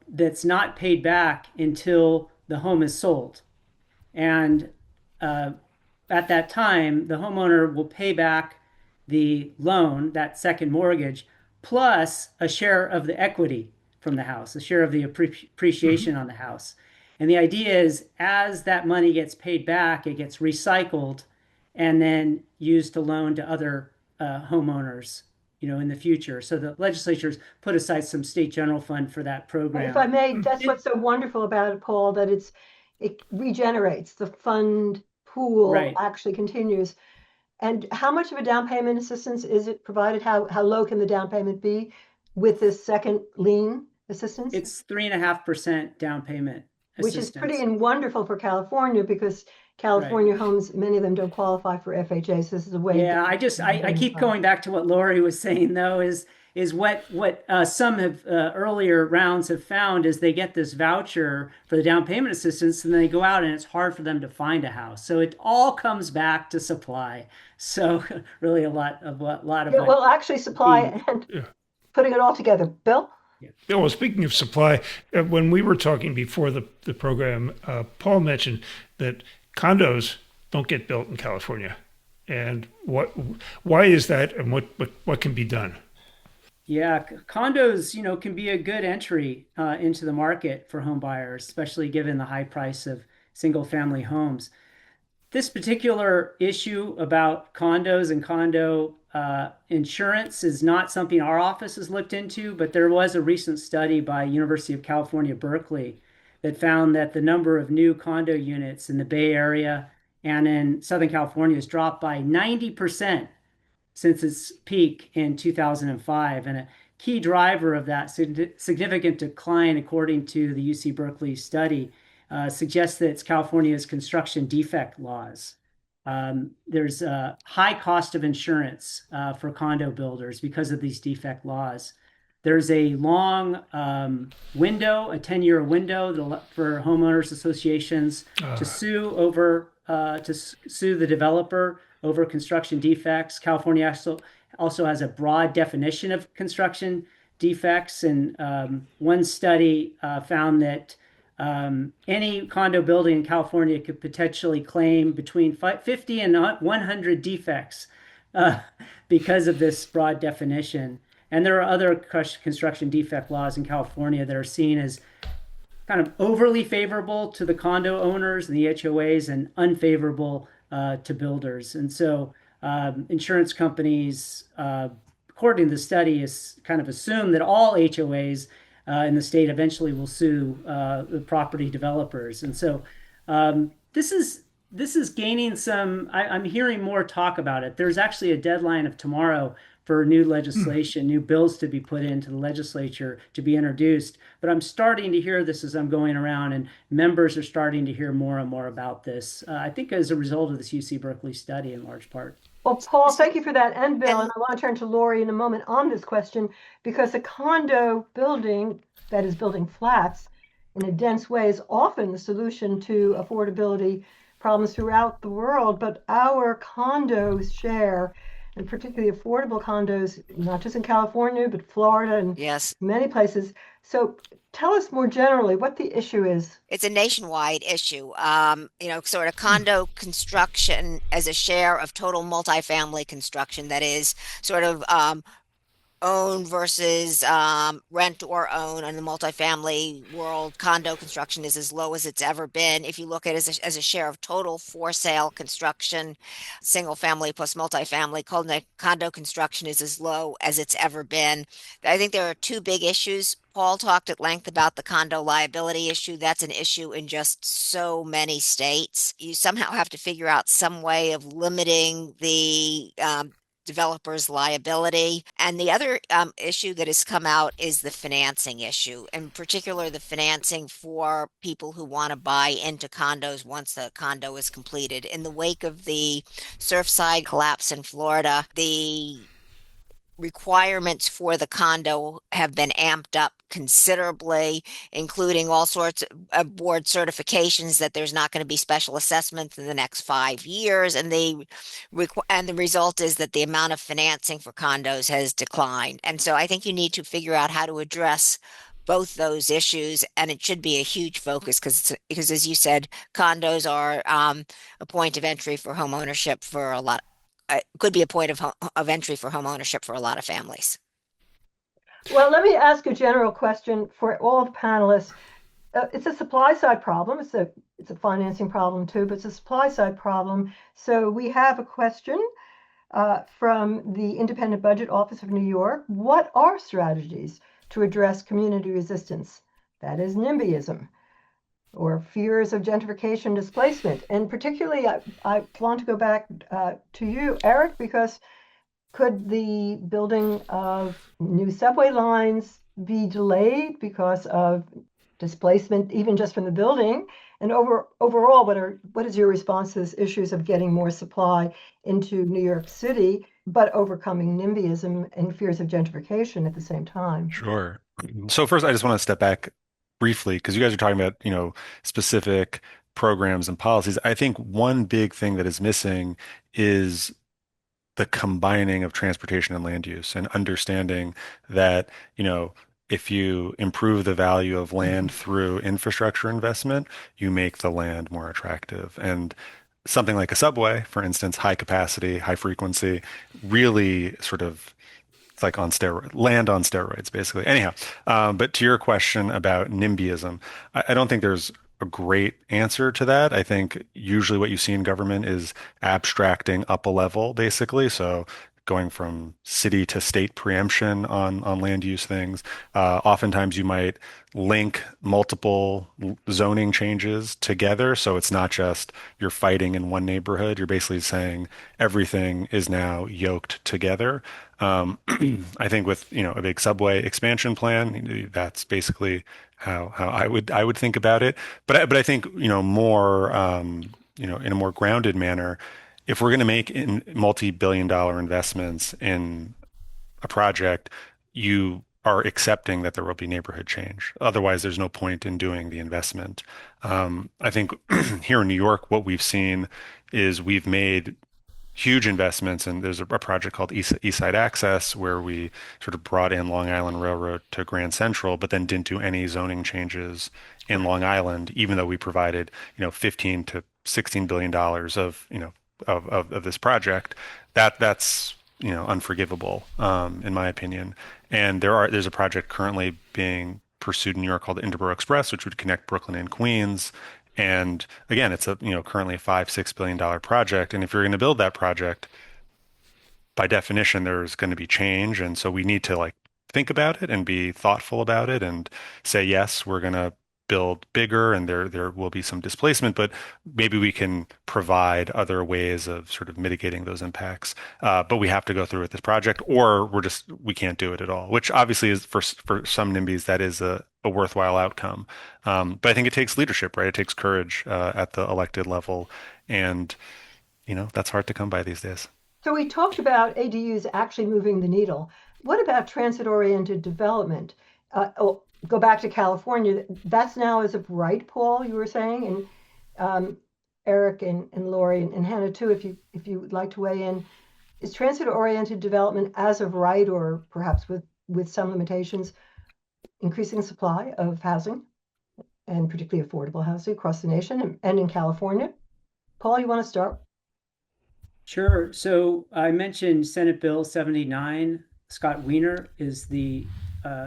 that's not paid back until the home is sold. And at that time, the homeowner will pay back the loan, that second mortgage, plus a share of the equity from the house, a share of the appreciation on the house. And the idea is, as that money gets paid back, it gets recycled and then used to loan to other homeowners in the future. So the legislature's put aside some state general fund for that program. If I may, that's what's so wonderful about it, Paul, that it regenerates. The fund pool actually continues. And how much of a down payment assistance is it provided? How low can the down payment be with this second lien assistance? It's 3.5% down payment which assistance. Is pretty and wonderful for California because California homes, many of them don't qualify for FHA. So this is a way. Yeah, I keep going back to what Laurie was saying though, is what some have earlier rounds have found is they get this voucher for the down payment assistance and they go out and it's hard for them to find a house. So it all comes back to supply. So really a lot of well, actually supply and putting it all together. Bill? Yeah, well, speaking of supply, when we were talking before the program, Paul mentioned that condos don't get built in California. And why is that, and what can be done? Yeah, condos, can be a good entry into the market for home buyers, especially given the high price of single family homes. This particular issue about condos and condo insurance is not something our office has looked into, but there was a recent study by University of California, Berkeley, that found that the number of new condo units in the Bay Area and in Southern California has dropped by 90% since its peak in 2005. And a key driver of that significant decline, according to the UC Berkeley study, suggests that it's California's construction defect laws. There's a high cost of insurance for condo builders because of these defect laws. There's a long window, a 10-year window for homeowners associations to sue the developer over construction defects. California also has a broad definition of construction defects, and one study found that any condo building in California could potentially claim between 50 and 100 defects because of this broad definition. And there are other construction defect laws in California that are seen as kind of overly favorable to the condo owners and the HOAs and unfavorable to builders. And so insurance companies, according to the study, is kind of assume that all HOAs in the state eventually will sue the property developers. And so this is gaining some, I'm hearing more talk about it. There's actually a deadline of tomorrow for new legislation, new bills to be put into the legislature to be introduced. But I'm starting to hear this as I'm going around, and members are starting to hear more and more about this, I think as a result of this UC Berkeley study in large part. Well, Paul, thank you for that, and Bill, and I want to turn to Laurie in a moment on this question, because a condo building that is building flats in a dense way is often the solution to affordability problems throughout the world, but our condos share, and particularly affordable condos, not just in California, but Florida and Yes. many places. So tell us more generally what the issue is. It's a nationwide issue. Sort of condo construction as a share of total multifamily construction, that is sort of own versus rent or own. In the multifamily world, condo construction is as low as it's ever been. If you look at it as a share of total for sale construction, single family plus multifamily, condo construction is as low as it's ever been. I think there are two big issues. Paul talked at length about the condo liability issue. That's an issue in just so many states. You somehow have to figure out some way of limiting the developer's liability. And the other issue that has come out is the financing issue, in particular the financing for people who want to buy into condos once the condo is completed. In the wake of the Surfside collapse in Florida, the requirements for the condo have been amped up considerably, including all sorts of board certifications that there's not going to be special assessments in the next 5 years, and the result is that the amount of financing for condos has declined. And so I think you need to figure out how to address both those issues, and it should be a huge focus because as you said, condos are a point of entry for home ownership for a lot. Could be a point of entry for home ownership for a lot of families. Well, let me ask a general question for all the panelists. It's a supply side problem. It's a financing problem too, but it's a supply side problem. So we have a question from the Independent Budget Office of New York. What are strategies to address community resistance? That is NIMBYism, or fears of gentrification displacement. And particularly, I want to go back to you, Eric, because could the building of new subway lines be delayed because of displacement, even just from the building? And overall, what is your response to these issues of getting more supply into New York City, but overcoming NIMBYism and fears of gentrification at the same time? Sure. So first, I just want to step back briefly, because you guys are talking about, specific programs and policies. I think one big thing that is missing is the combining of transportation and land use, and understanding that, if you improve the value of land through infrastructure investment, you make the land more attractive. And something like a subway, for instance, high capacity, high frequency, really sort of, it's like land on steroids, basically. Anyhow, but to your question about NIMBYism, I don't think there's a great answer to that. I think usually what you see in government is abstracting up a level, basically. So going from city to state preemption on land use things. Oftentimes you might link multiple zoning changes together. So it's not just you're fighting in one neighborhood. You're basically saying everything is now yoked together. I think with, a big subway expansion plan, that's basically how I would think about it. But I think, more, in a more grounded manner, if we're going to make multi-billion dollar investments in a project, you are accepting that there will be neighborhood change. Otherwise, there's no point in doing the investment. I think here in New York, what we've seen is we've made huge investments, and there's a project called East Side Access where we sort of brought in Long Island Railroad to Grand Central, but then didn't do any zoning changes in Long Island, even though we provided, 15 to $16 billion of this project. That's unforgivable, in my opinion. And there's a project currently being pursued in New York called the Interborough Express, which would connect Brooklyn and Queens. And again, it's currently a $5-6 billion project. And if you're going to build that project, by definition, there's going to be change. And so we need to think about it and be thoughtful about it and say, yes, we're going to build bigger and there will be some displacement, but maybe we can provide other ways of sort of mitigating those impacts. But we have to go through with this project, or we can't do it at all, which obviously is for some NIMBYs, that is a worthwhile outcome. But I think it takes leadership, right? It takes courage at the elected level. And, that's hard to come by these days. So we talked about ADUs actually moving the needle. What about transit-oriented development? Go back to California. That's now as of right, Paul, you were saying, and Eric and Laurie and Hannah too, if you would like to weigh in. Is transit-oriented development as of right, or perhaps with some limitations, increasing supply of housing, and particularly affordable housing across the nation and in California? Paul, you want to start? Sure. So I mentioned Senate Bill 79. Scott Wiener is the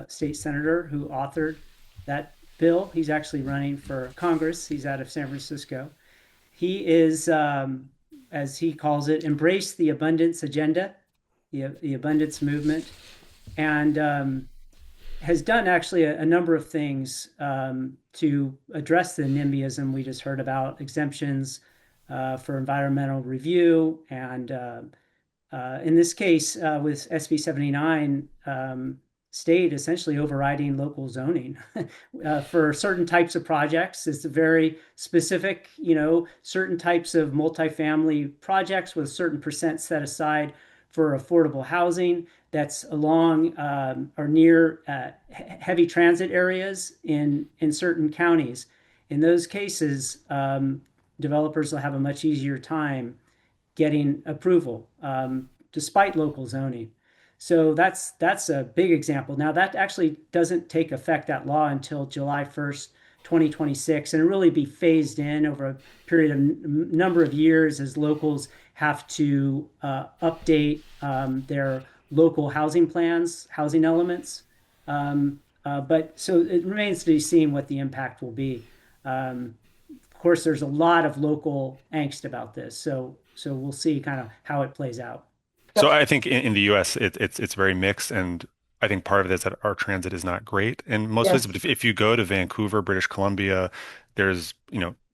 state senator who authored that bill. He's actually running for Congress. He's out of San Francisco. He is, as he calls it, embrace the abundance agenda, the abundance movement, and has done actually a number of things to address the NIMBYism we just heard about, exemptions for environmental review, and in this case, with SB 79, state essentially overriding local zoning for certain types of projects. It's very specific, certain types of multifamily projects with a certain percent set aside for affordable housing that's along or near heavy transit areas in certain counties. In those cases, developers will have a much easier time getting approval despite local zoning. So that's a big example. Now that actually doesn't take effect, that law, until July 1st, 2026, and really be phased in over a period of number of years as locals have to update their local housing plans, housing elements. But so it remains to be seen what the impact will be. Of course, there's a lot of local angst about this. So we'll see kind of how it plays out. So I think in the U.S. it's very mixed, and I think part of it is that our transit is not great in most places. But if you go to Vancouver, British Columbia, there's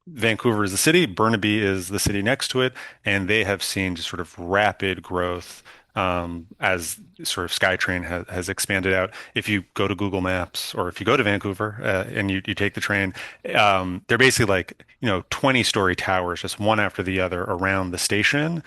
Vancouver is the city, Burnaby is the city next to it, and they have seen just sort of rapid growth as sort of SkyTrain has expanded out. If you go to Google Maps, or if you go to Vancouver and you take the train, they're basically 20-story towers, just one after the other around the station.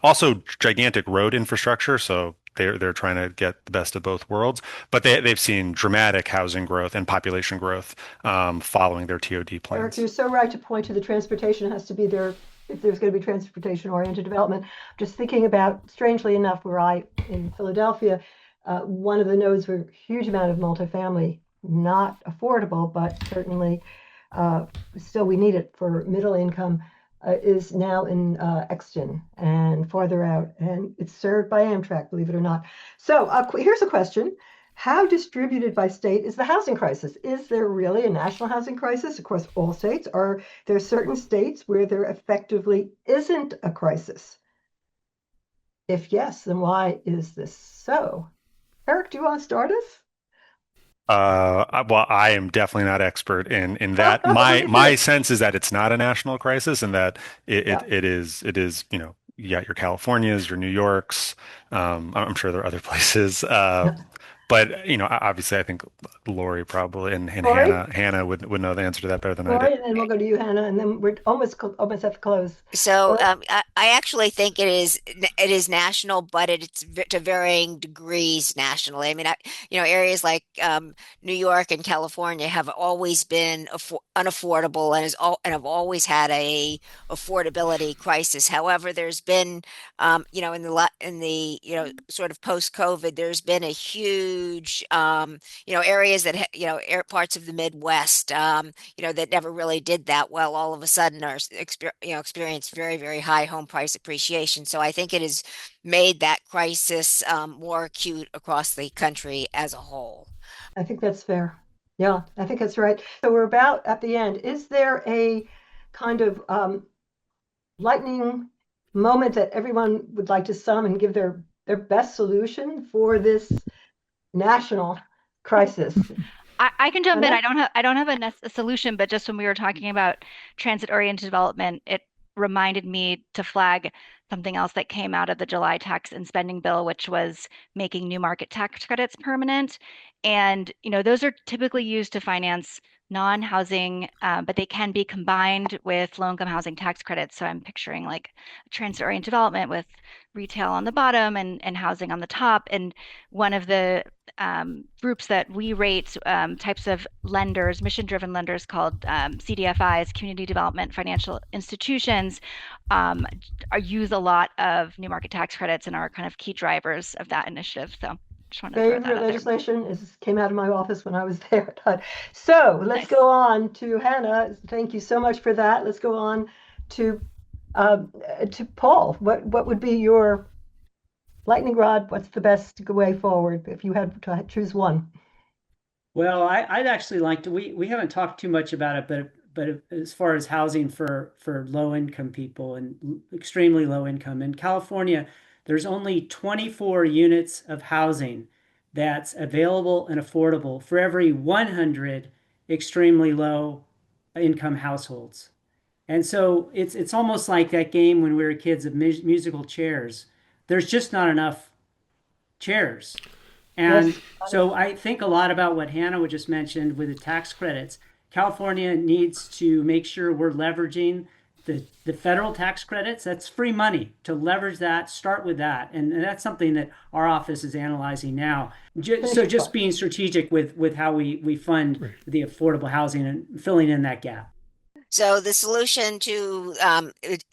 Also gigantic road infrastructure, so they're trying to get the best of both worlds. But they've seen dramatic housing growth and population growth following their TOD plans. Eric, you're so right to point to the transportation has to be there if there's going to be transportation-oriented development. Just thinking about, strangely enough, in Philadelphia, one of the nodes where a huge amount of multifamily, not affordable, but certainly still we need it for middle income, is now in Exton and farther out, and it's served by Amtrak, believe it or not. So here's a question. How distributed by state is the housing crisis? Is there really a national housing crisis across all states? Are there certain states where there effectively isn't a crisis? If yes, then why is this so? Eric, do you want to start us? Well, I am definitely not expert in that. My sense is that it's not a national crisis, and that Yeah. it is, you got your Californias, your New Yorks. I'm sure there are other places. But obviously, I think Laurie probably and Laurie? Hannah would know the answer to that better than I do. Laurie, and then we'll go to you, Hannah, and then we're almost have to close. So Laurie? I actually think it is national, but it's to varying degrees nationally. I mean, areas like New York and California have always been unaffordable and have always had a affordability crisis. However, there's been sort of post-COVID, there's been a huge areas that parts of the Midwest that never really did that well all of a sudden are experienced very, very high home price appreciation. So I think it has made that crisis more acute across the country as a whole. I think that's fair. Yeah, I think that's right. So we're about at the end. Is there a kind of lightning moment that everyone would like to sum and give their best solution for this national crisis? I can jump in. Hannah? I don't have a solution, but just when we were talking about transit-oriented development, it reminded me to flag something else that came out of the July tax and spending bill, which was making new market tax credits permanent. And those are typically used to finance non-housing, but they can be combined with low-income housing tax credits. So I'm picturing like transit-oriented development with retail on the bottom and housing on the top. And one of the groups that we rate types of lenders, mission-driven lenders called CDFIs, Community Development Financial Institutions, use a lot of new market tax credits and are kind of key drivers of that initiative. So just wanted to throw that Favorite out there. legislation came out of my office when I was there. So let's Nice. go on to Hannah. Thank you so much for that. Let's go on to Paul. What would be your lightning rod? What's the best way forward if you had to choose one? Well, I'd actually like to. We haven't talked too much about it, but as far as housing for low income people and extremely low income in California, there's only 24 units of housing that's available and affordable for every 100 extremely low income households. And so it's almost like that game when we were kids of musical chairs. There's just not enough chairs. And Yes. so I think a lot about what Hannah just mentioned with the tax credits. California needs to make sure we're leveraging the federal tax credits. That's free money to leverage that, start with that. And that's something that our office is analyzing now. So just being strategic with how we fund the affordable housing and filling in that gap. So the solution to the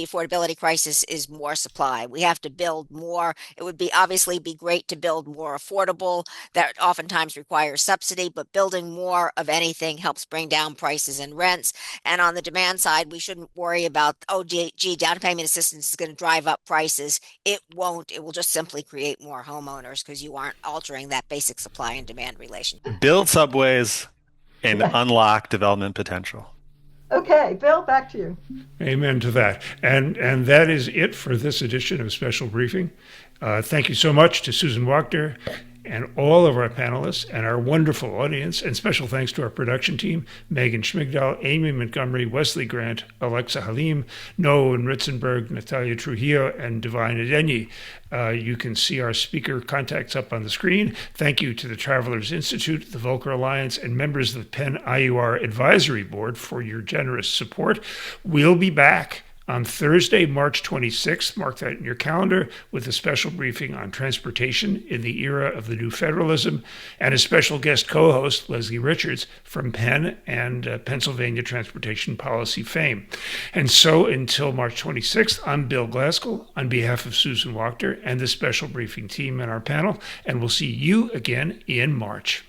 affordability crisis is more supply. We have to build more. It would obviously be great to build more affordable. That oftentimes requires subsidy, but building more of anything helps bring down prices and rents. And on the demand side, we shouldn't worry about, down payment assistance is going to drive up prices. It won't. It will just simply create more homeowners because you aren't altering that basic supply and demand relationship. Build subways and unlock development potential. Okay, Bill, back to you. Amen to that. And that is it for this edition of Special Briefing. Thank you so much to Susan Wachter and all of our panelists and our wonderful audience. And special thanks to our production team, Megan Schmigdal, Amy Montgomery, Wesley Grant, Alexa Halim, Noah Ritzenberg, Natalia Trujillo, and Divine Adenyi. You can see our speaker contacts up on the screen. Thank you to the Travelers Institute, the Volcker Alliance, and members of the Penn IUR Advisory Board for your generous support. We'll be back on Thursday, March 26th, mark that in your calendar, with a special briefing on transportation in the era of the new federalism, and a special guest co-host, Leslie Richards, from Penn and Pennsylvania transportation policy fame. And so until March 26th, I'm Bill Glasgall on behalf of Susan Wachter and the special briefing team and our panel, and we'll see you again in March.